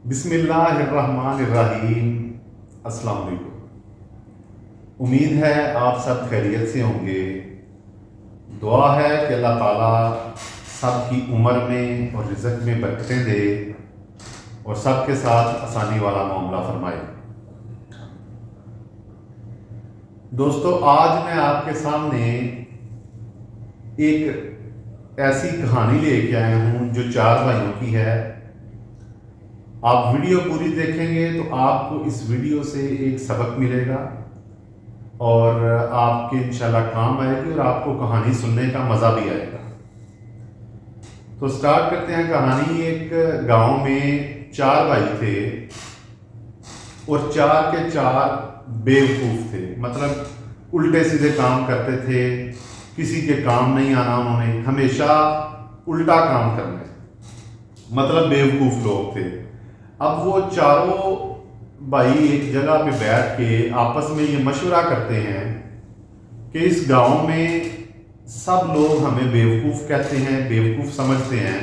بسم اللہ الرحمن الرحیم۔ السلام علیکم۔ امید ہے آپ سب خیریت سے ہوں گے۔ دعا ہے کہ اللہ تعالیٰ سب کی عمر میں اور رزق میں برکتیں دے اور سب کے ساتھ آسانی والا معاملہ فرمائے۔ دوستو، آج میں آپ کے سامنے ایک ایسی کہانی لے کے آیا ہوں جو 4 بھائیوں کی ہے۔ آپ ویڈیو پوری دیکھیں گے تو آپ کو اس ویڈیو سے ایک سبق ملے گا اور آپ کے انشاءاللہ کام آئے گی اور آپ کو کہانی سننے کا مزہ بھی آئے گا۔ تو سٹارٹ کرتے ہیں کہانی۔ ایک گاؤں میں 4 بھائی تھے اور 4 کے 4 بیوقوف تھے، مطلب الٹے سیدھے کام کرتے تھے، کسی کے کام نہیں آنا، انہوں نے ہمیشہ الٹا کام کرنا ہے، مطلب بیوقوف لوگ تھے۔ اب وہ چاروں بھائی ایک جگہ پہ بیٹھ کے آپس میں یہ مشورہ کرتے ہیں کہ اس گاؤں میں سب لوگ ہمیں بیوقوف کہتے ہیں، بیوقوف سمجھتے ہیں،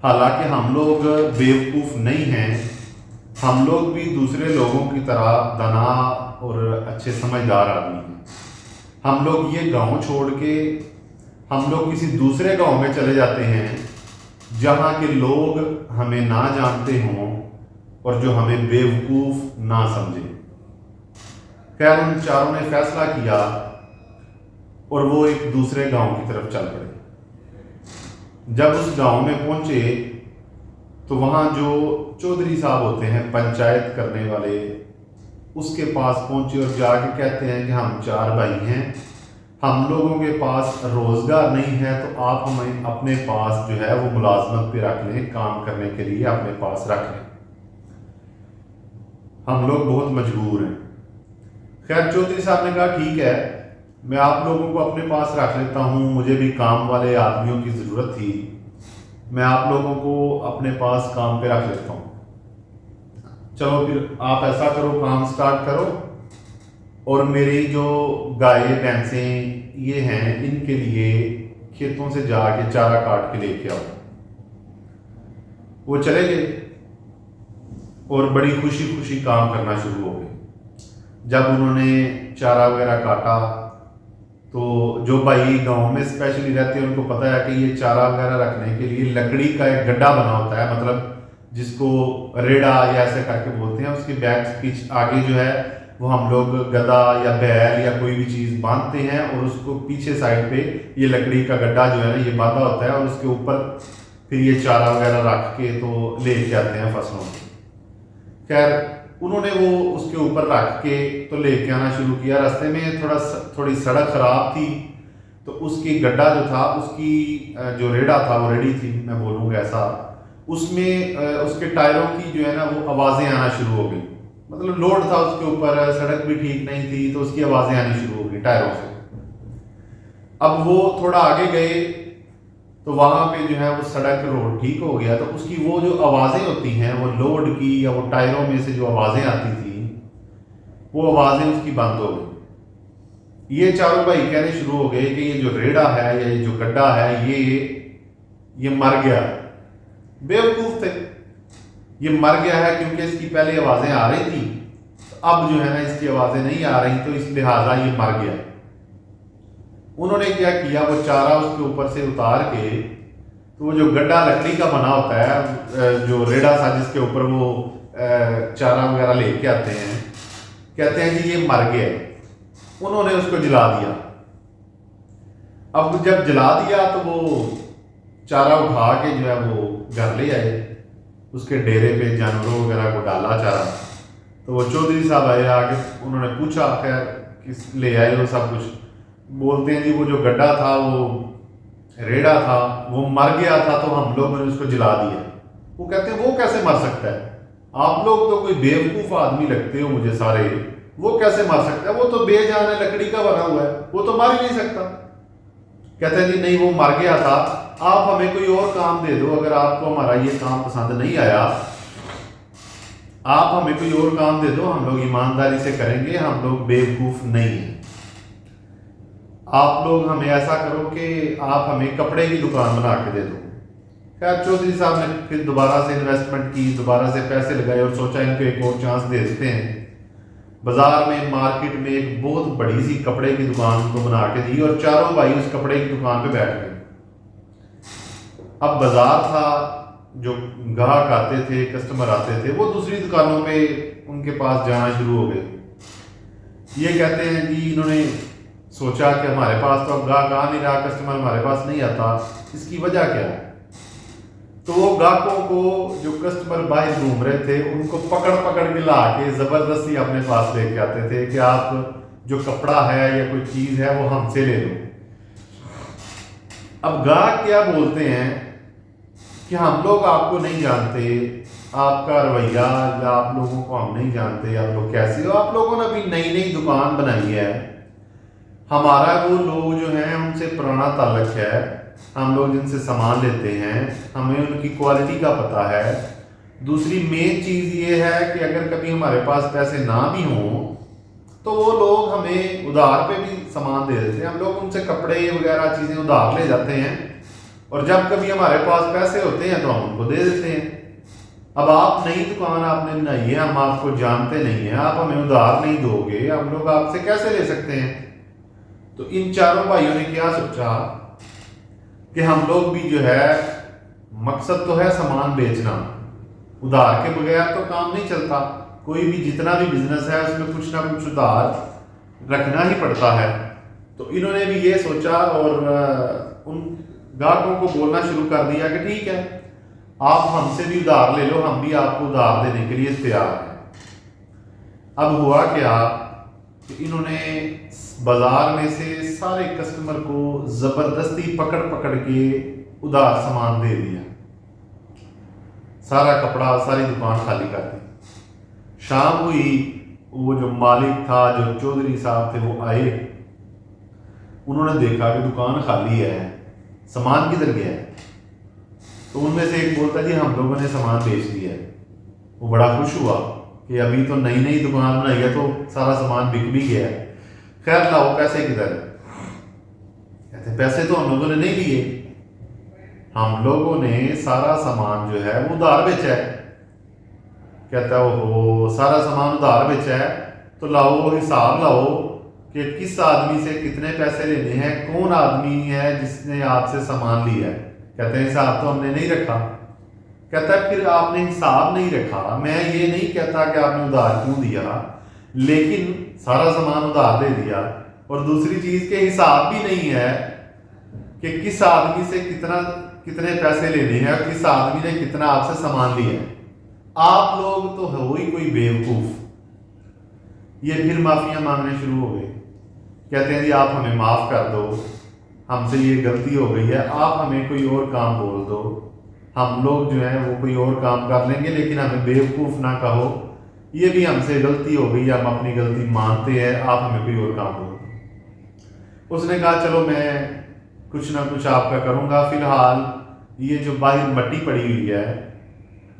حالانکہ ہم لوگ بیوقوف نہیں ہیں، ہم لوگ بھی دوسرے لوگوں کی طرح دانا اور اچھے سمجھدار آدمی ہیں۔ ہم لوگ یہ گاؤں چھوڑ کے ہم لوگ کسی دوسرے گاؤں میں چلے جاتے ہیں جہاں کے لوگ ہمیں نہ جانتے ہوں اور جو ہمیں بیوقوف نہ سمجھیں۔ خیر، ان چاروں نے فیصلہ کیا اور وہ ایک دوسرے گاؤں کی طرف چل پڑے۔ جب اس گاؤں میں پہنچے تو وہاں جو چودھری صاحب ہوتے ہیں، پنچایت کرنے والے، اس کے پاس پہنچے اور جا کے کہتے ہیں کہ ہم 4 بھائی ہیں، ہم لوگوں کے پاس روزگار نہیں ہے، تو آپ ہمیں اپنے پاس جو ہے وہ ملازمت پہ رکھ لیں، کام کرنے کے لیے اپنے پاس رکھ لیں، ہم لوگ بہت مجبور ہیں۔ خیر، چودھری صاحب نے کہا ٹھیک ہے، میں آپ لوگوں کو اپنے پاس رکھ لیتا ہوں، مجھے بھی کام والے آدمیوں کی ضرورت تھی، میں آپ لوگوں کو اپنے پاس کام پہ رکھ لیتا ہوں۔ چلو پھر آپ ایسا کرو، کام سٹارٹ کرو اور میری جو گائے بھینسیں یہ ہیں ان کے لیے کھیتوں سے جا کے چارہ کاٹ کے لے کے آؤ۔ وہ چلے گئے اور بڑی خوشی خوشی کام کرنا شروع ہو گئے۔ جب انہوں نے چارہ وغیرہ کاٹا تو جو بھائی گاؤں میں اسپیشلی رہتے ہیں ان کو پتہ ہے کہ یہ چارہ وغیرہ رکھنے کے لیے لکڑی کا ایک گڈھا بنا ہوتا ہے، مطلب جس کو ریڑا یا ایسے کر کے بولتے ہیں، اس کے بیک پیچھے آگے جو ہے وہ ہم لوگ گدھا یا بیل یا کوئی بھی چیز باندھتے ہیں اور اس کو پیچھے سائڈ پہ یہ لکڑی کا گڈھا جو ہے نا یہ باندھا ہوتا ہے اور اس کے اوپر پھر یہ چارہ وغیرہ رکھ کے تو لے کے آتے ہیں فصلوں کو۔ خیر، انہوں نے وہ اس کے اوپر رکھ کے تو لے کے آنا شروع کیا۔ راستے میں تھوڑی سڑک خراب تھی تو اس کی گڈھا جو تھا، اس کی جو ریڑا تھا، وہ ریڑی تھی میں بولوں گا ایسا، اس میں اس کے ٹائروں کی جو ہے نا وہ آوازیں آنا شروع ہو گئی، مطلب لوڈ تھا اس کے اوپر، سڑک بھی ٹھیک نہیں تھی تو اس کی آوازیں آنی شروع ہو گئی ٹائروں سے۔ اب وہ تھوڑا آگے گئے تو وہاں پہ جو ہے وہ سڑک روڈ ٹھیک ہو گیا، تو اس کی وہ جو آوازیں ہوتی ہیں وہ لوڈ کی یا وہ ٹائروں میں سے جو آوازیں آتی تھیں وہ آوازیں اس کی بند ہو گئی۔ یہ چاروں بھائی کہنے شروع ہو گئے کہ یہ جو ریڑا ہے یا یہ جو گڈھا ہے یہ مر گیا۔ بیوقوف تھے، یہ مر گیا ہے کیونکہ اس کی پہلے آوازیں آ رہی تھیں، اب جو ہے نا اس کی آوازیں نہیں آ رہی تو اس لہٰذا یہ مر گیا۔ انہوں نے کیا کیا، وہ چارہ اس کے اوپر سے اتار کے تو وہ جو گڈھا لکڑی کا بنا ہوتا ہے، جو ریڑا تھا جس کے اوپر وہ چارہ وغیرہ لے کے آتے ہیں، کہتے ہیں کہ یہ مر گیا۔ انہوں نے اس کو جلا دیا۔ اب جب جلا دیا تو وہ چارہ اٹھا کے جو ہے وہ گھر لے آئے، اس کے ڈیرے پہ جانوروں وغیرہ کو ڈالا چارہ۔ تو وہ چودھری صاحب آئے، آگے انہوں نے پوچھا خیر کس لے آئے وہ سب کچھ، بولتے ہیں جی وہ جو گڈھا تھا، وہ ریڑا تھا، وہ مر گیا تھا تو ہم لوگوں نے اس کو جلا دیا۔ وہ کہتے ہیں وہ کیسے مر سکتا ہے، آپ لوگ تو کوئی بیوقوف آدمی لگتے ہو مجھے سارے، وہ کیسے مر سکتا ہے، وہ تو بے جان ہے، لکڑی کا بنا ہوا ہے، وہ تو مر ہی نہیں سکتا۔ کہتے ہیں جی نہیں، وہ مر گیا تھا، آپ ہمیں کوئی اور کام دے دو، اگر آپ کو ہمارا یہ کام پسند نہیں آیا آپ ہمیں کوئی اور کام دے دو، ہم لوگ ایمانداری سے کریں گے، ہم لوگ بیوقوف نہیں ہیں۔ آپ لوگ ہمیں ایسا کرو کہ آپ ہمیں کپڑے کی دکان بنا کے دے دو۔ خیر چودھری صاحب نے پھر دوبارہ سے انویسٹمنٹ کی، دوبارہ سے پیسے لگائے اور سوچا ان کو ایک اور چانس دے دیتے ہیں۔ بازار میں مارکیٹ میں ایک بہت بڑی سی کپڑے کی دکان ان کو بنا کے دی اور چاروں بھائی اس کپڑے کی دکان پہ بیٹھ گئے۔ اب بازار تھا، جو گاہک آتے تھے، کسٹمر آتے تھے، وہ دوسری دکانوں پہ ان کے پاس جانا شروع ہو گئے۔ یہ کہتے ہیں جی انہوں نے سوچا کہ ہمارے پاس تو اب گاہک آ نہیں رہا، کسٹمر ہمارے پاس نہیں آتا، اس کی وجہ کیا ہے؟ تو وہ گاہکوں کو جو کسٹمر باہر گھوم رہے تھے ان کو پکڑ پکڑ کے لا کے زبردستی اپنے پاس لے کے آتے تھے کہ آپ جو کپڑا ہے یا کوئی چیز ہے وہ ہم سے لے لو۔ اب گاہک کیا بولتے ہیں کہ ہم لوگ آپ کو نہیں جانتے، آپ کا رویہ یا آپ لوگوں کو ہم نہیں جانتے، آپ لوگ کیسے ہو، آپ لوگوں نے ابھی نئی نئی دکان بنائی ہے، ہمارا وہ لوگ جو ہیں ان سے پرانا تعلق ہے، ہم لوگ جن سے سامان لیتے ہیں ہمیں ان کی کوالٹی کا پتہ ہے۔ دوسری مین چیز یہ ہے کہ اگر کبھی ہمارے پاس پیسے نہ بھی ہوں تو وہ لوگ ہمیں ادھار پہ بھی سامان دے دیتے ہیں، ہم لوگ ان سے کپڑے وغیرہ چیزیں ادھار لے جاتے ہیں اور جب کبھی ہمارے پاس پیسے ہوتے ہیں تو ہم ان کو دے دیتے ہیں۔ اب آپ نئی دکان آپ نے بنائی ہے، ہم آپ کو جانتے نہیں ہیں، آپ ہمیں ادھار نہیں دو گے، ہم لوگ آپ سے کیسے لے سکتے ہیں؟ تو ان چاروں بھائیوں نے کیا سوچا کہ ہم لوگ بھی جو ہے، مقصد تو ہے سامان بیچنا، ادھار کے بغیر تو کام نہیں چلتا، کوئی بھی جتنا بھی بزنس ہے اس میں کچھ نہ کچھ ادھار رکھنا ہی پڑتا ہے۔ تو انہوں نے بھی یہ سوچا اور ان گاہکوں کو بولنا شروع کر دیا کہ ٹھیک ہے آپ ہم سے بھی ادھار لے لو، ہم بھی آپ کو ادھار دینے کے لیے تیار ہیں۔ اب ہوا کیا کہ انہوں نے بازار میں سے سارے کسٹمر کو زبردستی پکڑ پکڑ کے ادھار سامان دے دیا، سارا کپڑا ساری دکان خالی کر دی۔ شام ہوئی، وہ جو مالک تھا، جو چودھری صاحب تھے، وہ آئے، انہوں نے دیکھا کہ دکان خالی ہے، سامان کدھر گیا ہے؟ تو ان میں سے ایک بولتا جی ہم لوگوں نے سامان بیچ دیا ہے۔ وہ بڑا خوش ہوا کہ ابھی تو نئی نئی دکان بنائی ہے تو سارا سامان بک بھی گیا ہے، خیر لاؤ پیسے کدھر ہے؟ کہتے پیسے تو ہم لوگوں نے نہیں لیے، ہم لوگوں نے سارا سامان جو ہے وہ ادھار بیچا ہے۔ کہتا وہ سارا سامان ادھار بیچا ہے تو لاؤ وہ حساب لاؤ کہ کس آدمی سے کتنے پیسے لینے ہیں، کون آدمی ہے جس نے آپ سے سامان لیا ہے۔ کہتے ہیں حساب تو ہم نے نہیں رکھا۔ کہتا ہے پھر آپ نے حساب نہیں رکھا، میں یہ نہیں کہتا کہ آپ نے ادھار کیوں دیا، لیکن سارا سامان ادھار دے دیا اور دوسری چیز کے حساب بھی نہیں ہے کہ کس آدمی سے کتنے پیسے لینے ہیں اور کس آدمی نے کتنا آپ سے سامان لیا ہے۔ آپ لوگ تو ہو ہی کوئی بیوقوف۔ یہ پھر معافیاں مانگنے شروع ہو گئے، کہتے ہیں جی آپ ہمیں معاف کر دو، ہم سے یہ غلطی ہو گئی ہے، آپ ہمیں کوئی اور کام بول دو، ہم لوگ جو ہیں وہ کوئی اور کام کر لیں گے لیکن ہمیں بیوقوف نہ کہو، یہ بھی ہم سے غلطی ہو گئی، ہم اپنی غلطی مانتے ہیں، آپ ہمیں کوئی اور کام بول دو۔ اس نے کہا چلو میں کچھ نہ کچھ آپ کا کروں گا، فی الحال یہ جو باہر مٹی پڑی ہوئی ہے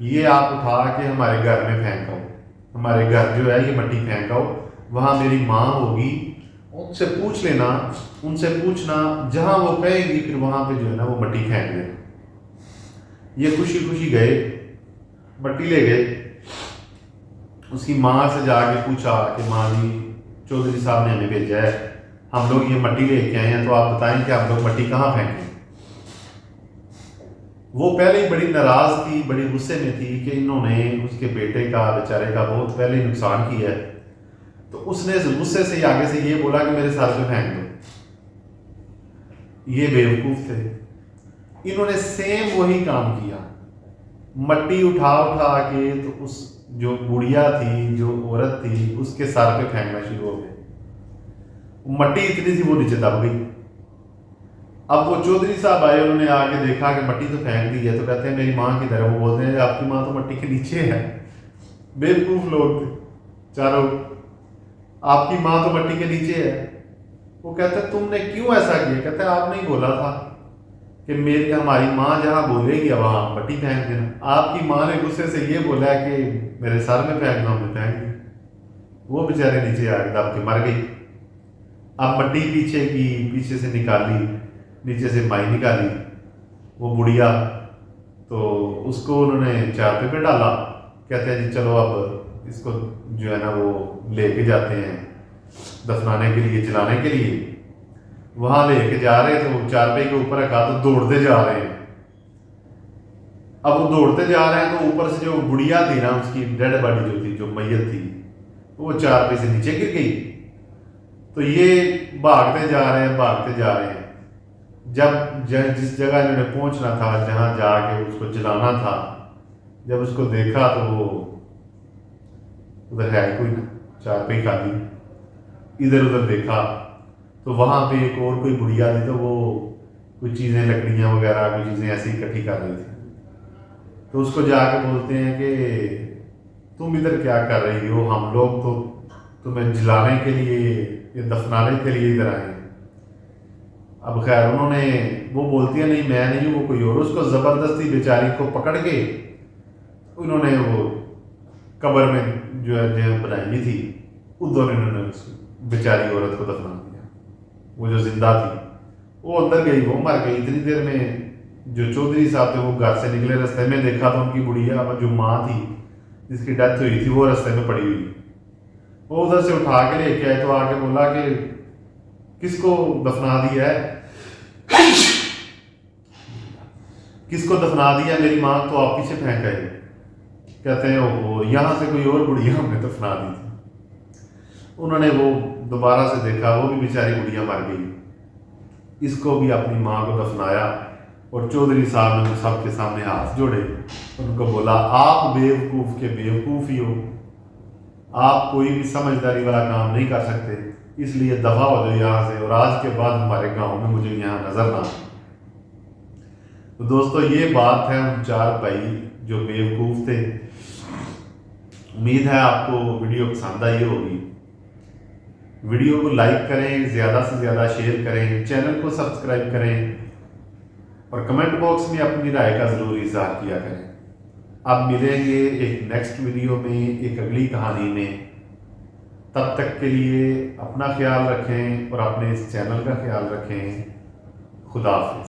یہ آپ اٹھا کے ہمارے گھر میں پھینکو، ہمارے گھر جو ہے یہ مٹی پھینکو، وہاں میری ماں ہوگی، ان سے پوچھ لینا، ان سے پوچھنا، جہاں وہ کہے گی پھر وہاں پہ جو ہے نا وہ مٹی پھینک دینا۔ یہ خوشی خوشی گئے، مٹی لے گئے، اس کی ماں سے جا کے پوچھا کہ ماں جی چودھری صاحب نے ہمیں بھیجا ہے، ہم لوگ یہ مٹی لے کے آئے ہیں، تو آپ بتائیں کہ ہم لوگ مٹی کہاں پھینکیں؟ وہ پہلے ہی بڑی ناراض تھی، بڑی غصے میں تھی کہ انہوں نے اس کے بیٹے کا، بیچارے کا بہت پہلے ہی نقصان کیا ہے، تو اس نے غصے سے آگے سے یہ بولا کہ میرے سر پہ پھینک دو۔ یہ بیوقوف تھے، انہوں نے سیم وہی کام کیا، مٹی اٹھا اٹھا کے تو اس جو بڑھیا تھی، جو عورت تھی، اس کے سر پہ پھینکنا شروع ہو گئے۔ مٹی اتنی سی وہ نیچے دب گئی۔ اب وہ چودھری صاحب آئے، انہوں نے آ کے دیکھا کہ مٹی تو پھینک دی ہے، تو کہتے ہیں میری ماں کی طرح، وہ بولتے ہیں آپ کی ماں تو مٹی کے نیچے ہے۔ بیوقوف لوگ تھے چاروں، آپ کی ماں تو مٹی کے نیچے ہے۔ وہ کہتے ہیں تم نے کیوں ایسا کیا؟ کہتے ہیں آپ نے ہی بولا تھا کہ ہماری ماں جہاں بولے گی وہاں مٹی پھینک دینا، آپ کی ماں نے غصے سے یہ بولا کہ میرے سر میں پھینک دو، ہم نے پھینک دی، وہ بیچارے نیچے آ کے دب کے مر گئی۔ اب مٹی پیچھے کی، پیچھے سے نکالی، نیچے سے مائی نکالی، وہ بڑھیا تو اس کو انہوں نے چارپے پہ ڈالا، کہتے ہیں جی چلو اب اس کو جو ہے نا وہ لے کے جاتے ہیں دفنانے کے لیے، جلانے کے لیے۔ وہاں لے کے جا رہے تھے، وہ چارپے کے اوپر رکھا تو دوڑتے جا رہے ہیں۔ اب وہ دوڑتے جا رہے ہیں تو اوپر سے جو گڑیا تھی نا، اس کی ڈیڈ باڈی جو تھی، جو میت تھی، وہ چارپے سے نیچے گر گئی۔ تو یہ بھاگتے جا رہے ہیں، بھاگتے جا رہے ہیں۔ جب جس جگہ انہوں نے پہنچنا تھا، جہاں جا کے اس کو جلانا تھا، جب اس کو دیکھا تو وہ ادھر ہے کوئی نہ، چارپے خالی۔ ادھر ادھر دیکھا تو وہاں پہ ایک اور کوئی بڑھیا تھی، تو وہ کچھ چیزیں، لکڑیاں وغیرہ کوئی چیزیں ایسی اکٹھی کر رہی تھی۔ تو اس کو جا کے بولتے ہیں کہ تم ادھر کیا کر رہی ہو، ہم لوگ تو تمہیں جلانے کے لیے یا دفنانے کے لیے ادھر آئے ہیں۔ اب خیر انہوں نے، وہ بولتی ہے نہیں میں نہیں ہوں، وہ کوئی اور۔ اس کو زبردستی بیچاری کو پکڑ کے انہوں نے وہ قبر میں جو ہے جگہ بنائی ہوئی تھی، ادھر انہوں نے اس بیچاری عورت کو دفنا دیا۔ وہ جو زندہ تھی وہ اندر گئی، وہ مر گئی۔ اتنی دیر میں جو چودھری صاحب تھے وہ گھر سے نکلے، رستے میں دیکھا تو ان کی بڑھیا جو ماں تھی جس کی ڈیتھ ہوئی تھی وہ رستے میں پڑی ہوئی۔ وہ ادھر سے اٹھا کے لے کے آئے تو آ کے بولا کہ کس کو دفنا دیا ہے، کس کو دفنا دیا میری ماں، تو آپ پیچھے پھینک آئے۔ کہتے ہیں وہ یہاں سے کوئی اور بڑھیا ہم نے دفنا دی تھی۔ انہوں نے وہ دوبارہ سے دیکھا، وہ بھی بیچاری بڑھیا مر گئی۔ اس کو بھی اپنی ماں کو دفنایا، اور چودھری صاحب نے سب کے سامنے ہاتھ جوڑے، ان کو بولا آپ بیوقوف کے بیوقوف ہی ہو، آپ کوئی بھی سمجھداری والا کام نہیں کر سکتے، اس لیے دفع ہو جاؤ یہاں سے، اور آج کے بعد ہمارے گاؤں میں مجھے یہاں نظر نہ آئے۔ تو دوستو یہ بات ہے ان چار بھائی جو بیوقوف تھے۔ امید ہے آپ کو ویڈیو پسند آئی ہوگی۔ ویڈیو کو لائک کریں، زیادہ سے زیادہ شیئر کریں، چینل کو سبسکرائب کریں، اور کمنٹ باکس میں اپنی رائے کا ضرور اظہار کیا کریں۔ اب ملیں گے ایک نیکسٹ ویڈیو میں، ایک اگلی کہانی میں۔ تب تک کے لیے اپنا خیال رکھیں اور اپنے اس چینل کا خیال رکھیں۔ خدا حافظ۔